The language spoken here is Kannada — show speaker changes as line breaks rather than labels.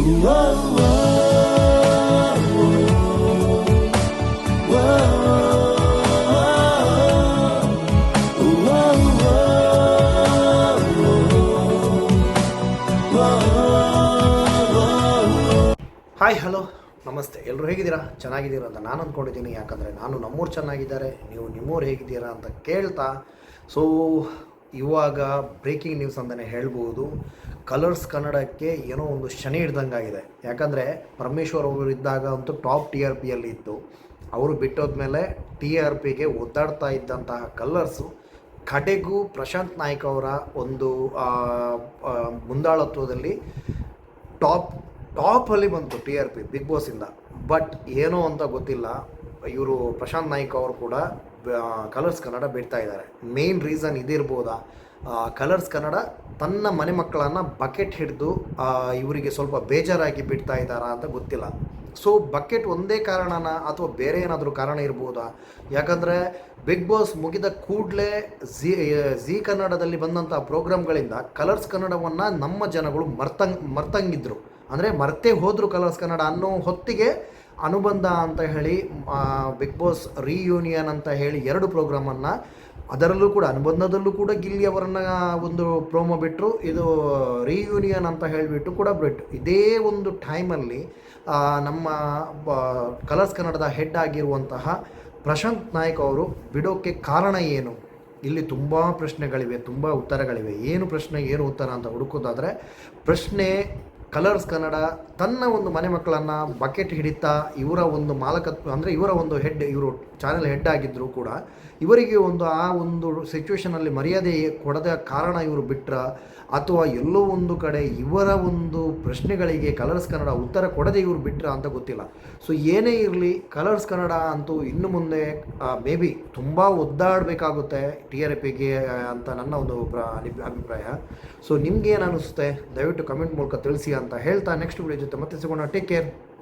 ಹಾಯ್ ಹಲೋ ನಮಸ್ತೆ, ಎಲ್ಲರೂ ಹೇಗಿದ್ದೀರಾ? ಚೆನ್ನಾಗಿದ್ದೀರಾ ಅಂತ ನಾನು ಅಂದ್ಕೊಂಡಿದ್ದೀನಿ. ಯಾಕಂದರೆ ನಾನು ನಮ್ಮೂರು ಚೆನ್ನಾಗಿದ್ದಾರೆ, ನೀವು ನಿಮ್ಮೂರು ಹೇಗಿದ್ದೀರಾ ಅಂತ ಕೇಳ್ತಾ, ಸೊ ಇವಾಗ ಬ್ರೇಕಿಂಗ್ ನ್ಯೂಸ್ ಅಂತಲೇ ಹೇಳ್ಬೋದು. ಕಲರ್ಸ್ ಕನ್ನಡಕ್ಕೆ ಏನೋ ಒಂದು ಶನಿ ಹಿಡ್ದಂಗಾಗಿದೆ. ಯಾಕಂದರೆ ಪರಮೇಶ್ವರ್ ಅವರು ಇದ್ದಾಗ ಅಂತೂ ಟಾಪ್ TRP ಯಲ್ಲಿ ಇತ್ತು. ಅವರು ಬಿಟ್ಟೋದ್ಮೇಲೆ TRPಗೆ ಒದ್ದಾಡ್ತಾ ಇದ್ದಂತಹ ಕಲರ್ಸು ಕಡೆಗೂ ಪ್ರಶಾಂತ್ ನಾಯ್ಕ್ ಅವರ ಒಂದು ಮುಂದಾಳತ್ವದಲ್ಲಿ ಟಾಪಲ್ಲಿ ಬಂತು TRP ಬಿಗ್ ಬಾಸಿಂದ. ಬಟ್ ಏನೋ ಅಂತ ಗೊತ್ತಿಲ್ಲ, ಇವರು ಪ್ರಶಾಂತ್ ನಾಯ್ಕ್ ಅವರು ಕೂಡ ಕಲರ್ಸ್ ಕನ್ನಡ ಬಿಡ್ತಾ ಇದ್ದಾರೆ. ಮೇನ್ ರೀಸನ್ ಇದಿರ್ಬೋದಾ? ಕಲರ್ಸ್ ಕನ್ನಡ ತನ್ನ ಮನೆ ಮಕ್ಕಳನ್ನು ಬಕೆಟ್ ಹಿಡಿದು ಇವರಿಗೆ ಸ್ವಲ್ಪ ಬೇಜಾರಾಗಿ ಬಿಡ್ತಾ ಇದ್ದಾರಾ ಅಂತ ಗೊತ್ತಿಲ್ಲ. ಸೊ ಬಕೆಟ್ ಒಂದೇ ಕಾರಣನ ಅಥವಾ ಬೇರೆ ಏನಾದರೂ ಕಾರಣ ಇರ್ಬೋದಾ? ಯಾಕಂದರೆ ಬಿಗ್ ಬಾಸ್ ಮುಗಿದ ಕೂಡಲೇ ಝೀ ಕನ್ನಡದಲ್ಲಿ ಬಂದಂಥ ಪ್ರೋಗ್ರಾಮ್ಗಳಿಂದ ಕಲರ್ಸ್ ಕನ್ನಡವನ್ನು ನಮ್ಮ ಜನಗಳು ಮರ್ತಂಗಿದ್ರು. ಅಂದರೆ ಮರ್ತೇ ಹೋದರು ಕಲರ್ಸ್ ಕನ್ನಡ ಅನ್ನೋ ಹೊತ್ತಿಗೆ ಅನುಬಂಧ ಅಂತ ಹೇಳಿ ಬಿಗ್ ಬಾಸ್ ರೀಯೂನಿಯನ್ ಅಂತ ಹೇಳಿ 2 ಪ್ರೋಗ್ರಾಮನ್ನು, ಅದರಲ್ಲೂ ಕೂಡ ಅನುಬಂಧದಲ್ಲೂ ಕೂಡ ಗಿಲ್ಲಿ ಅವರನ್ನು ಒಂದು ಪ್ರೋಮೋ ಬಿಟ್ಟರು, ಇದು ರೀಯೂನಿಯನ್ ಅಂತ ಹೇಳಿಬಿಟ್ಟು ಕೂಡ ಬಿಟ್ಟು. ಇದೇ ಒಂದು ಟೈಮಲ್ಲಿ ನಮ್ಮ ಕಲರ್ಸ್ ಕನ್ನಡದ ಹೆಡ್ ಆಗಿರುವಂತಹ ಪ್ರಶಾಂತ್ ನಾಯ್ಕ್ ಅವರು ಬಿಡೋಕ್ಕೆ ಕಾರಣ ಏನು? ಇಲ್ಲಿ ತುಂಬ ಪ್ರಶ್ನೆಗಳಿವೆ, ತುಂಬ ಉತ್ತರಗಳಿವೆ. ಏನು ಪ್ರಶ್ನೆ ಏನು ಉತ್ತರ ಅಂತ ಹುಡುಕೋದಾದರೆ, ಪ್ರಶ್ನೆ ಕಲರ್ಸ್ ಕನ್ನಡ ತನ್ನ ಒಂದು ಮನೆ ಮಕ್ಕಳನ್ನು ಬಕೆಟ್ ಹಿಡಿತಾ ಇವರ ಒಂದು ಮಾಲಕತ್ವ, ಅಂದರೆ ಇವರ ಒಂದು ಹೆಡ್, ಇವರು ಚಾನೆಲ್ ಹೆಡ್ ಆಗಿದ್ದರೂ ಕೂಡ ಇವರಿಗೆ ಆ ಒಂದು ಸಿಚುವೇಷನಲ್ಲಿ ಮರ್ಯಾದೆ ಕೊಡದ ಕಾರಣ ಇವರು ಬಿಟ್ರ, ಅಥವಾ ಎಲ್ಲೋ ಒಂದು ಕಡೆ ಇವರ ಒಂದು ಪ್ರಶ್ನೆಗಳಿಗೆ ಕಲರ್ಸ್ ಕನ್ನಡ ಉತ್ತರ ಕೊಡದೆ ಇವರು ಬಿಟ್ರ ಅಂತ ಗೊತ್ತಿಲ್ಲ. ಸೊ ಏನೇ ಇರಲಿ, ಕಲರ್ಸ್ ಕನ್ನಡ ಅಂತೂ ಇನ್ನು ಮುಂದೆ ಮೇ ಬಿ ತುಂಬ ಒದ್ದಾಡಬೇಕಾಗುತ್ತೆ TRPಗೆ ಅಂತ ನನ್ನ ಒಂದು ಅಭಿಪ್ರಾಯ. ಸೊ ನಿಮ್ಗೆ ಏನು ಅನ್ನಿಸುತ್ತೆ? ದಯವಿಟ್ಟು ಕಮೆಂಟ್ ಮೂಲಕ ತಿಳಿಸಿ ಅಂತ ಹೇಳ್ತಾ ನೆಕ್ಸ್ಟ್ ವಿಡಿಯೋ ಜೊತೆ ಮತ್ತೆ ಸಿಗೋಣ. Take care.